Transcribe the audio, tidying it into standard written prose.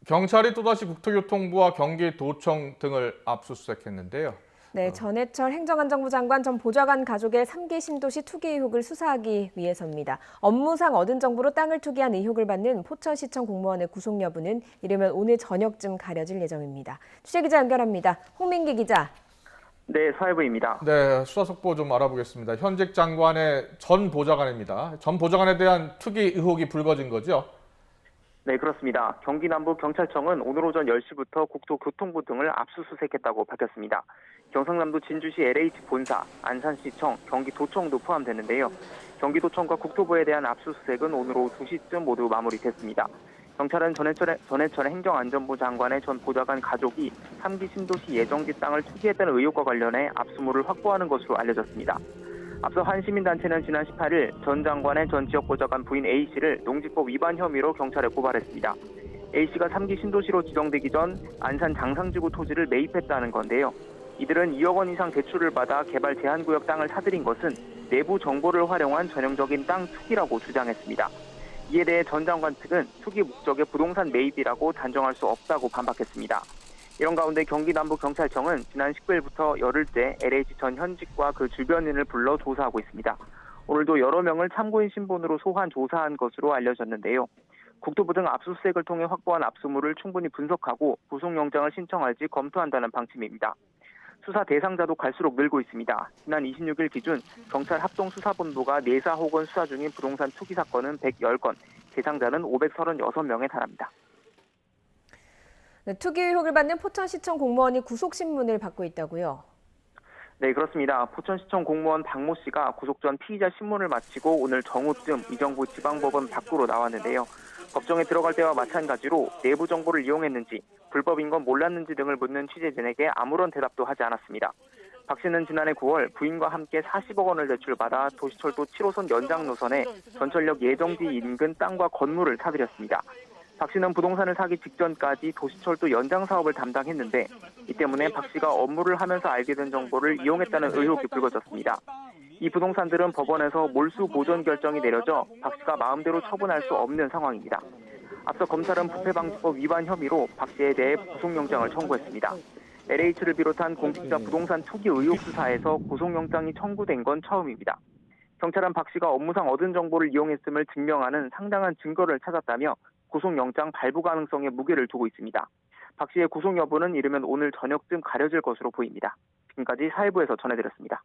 경찰이 또다시 국토교통부와 경기도청 등을 압수수색했는데요. 네, 전해철 행정안전부 장관 전 보좌관 가족의 3기 신도시 투기 의혹을 수사하기 위해서입니다. 업무상 얻은 정보로 땅을 투기한 의혹을 받는 포천시청 공무원의 구속 여부는 이르면 오늘 저녁쯤 가려질 예정입니다. 취재기자 연결합니다. 홍민기 기자. 네, 사회부입니다. 네, 수사 속보 좀 알아보겠습니다. 현직 장관의 전 보좌관입니다. 전 보좌관에 대한 투기 의혹이 불거진 거죠? 네, 그렇습니다. 경기 남부 경찰청은 오늘 오전 10시부터 국토교통부 등을 압수수색했다고 밝혔습니다. 경상남도 진주시 LH 본사, 안산시청, 경기도청도 포함됐는데요. 경기도청과 국토부에 대한 압수수색은 오늘 오후 2시쯤 모두 마무리됐습니다. 경찰은 전해철 행정안전부 장관의 전 보좌관 가족이 3기 신도시 예정지 땅을 투기했다는 의혹과 관련해 압수물을 확보하는 것으로 알려졌습니다. 앞서 한 시민단체는 지난 18일 전 장관의 전 지역보좌관 부인 A씨를 농지법 위반 혐의로 경찰에 고발했습니다. A씨가 3기 신도시로 지정되기 전 안산 장상지구 토지를 매입했다는 건데요. 이들은 2억 원 이상 대출을 받아 개발 제한구역 땅을 사들인 것은 내부 정보를 활용한 전형적인 땅 투기라고 주장했습니다. 이에 대해 전 장관 측은 투기 목적의 부동산 매입이라고 단정할 수 없다고 반박했습니다. 이런 가운데 경기 남부경찰청은 지난 19일부터 열흘째 LH 전 현직과 그 주변인을 불러 조사하고 있습니다. 오늘도 여러 명을 참고인 신분으로 소환 조사한 것으로 알려졌는데요. 국토부 등 압수수색을 통해 확보한 압수물을 충분히 분석하고 구속영장을 신청할지 검토한다는 방침입니다. 수사 대상자도 갈수록 늘고 있습니다. 지난 26일 기준 경찰 합동수사본부가 내사 혹은 수사 중인 부동산 투기 사건은 110건, 대상자는 536명에 달합니다. 네, 투기 의혹을 받는 포천시청 공무원이 구속신문을 받고 있다고요? 네, 그렇습니다. 포천시청 공무원 박모 씨가 구속 전 피의자 신문을 마치고 오늘 정오쯤 이정부 지방법원 밖으로 나왔는데요. 법정에 들어갈 때와 마찬가지로 내부 정보를 이용했는지, 불법인 건 몰랐는지 등을 묻는 취재진에게 아무런 대답도 하지 않았습니다. 박 씨는 지난해 9월 부인과 함께 40억 원을 대출받아 도시철도 7호선 연장 노선에 전철역 예정지 인근 땅과 건물을 사들였습니다. 박 씨는 부동산을 사기 직전까지 도시철도 연장 사업을 담당했는데 이 때문에 박 씨가 업무를 하면서 알게 된 정보를 이용했다는 의혹이 불거졌습니다. 이 부동산들은 법원에서 몰수 보존 결정이 내려져 박 씨가 마음대로 처분할 수 없는 상황입니다. 앞서 검찰은 부패방지법 위반 혐의로 박 씨에 대해 구속영장을 청구했습니다. LH를 비롯한 공직자 부동산 투기 의혹 수사에서 구속영장이 청구된 건 처음입니다. 경찰은 박 씨가 업무상 얻은 정보를 이용했음을 증명하는 상당한 증거를 찾았다며 구속영장 발부 가능성에 무게를 두고 있습니다. 박 씨의 구속 여부는 이르면 오늘 저녁쯤 가려질 것으로 보입니다. 지금까지 사회부에서 전해드렸습니다.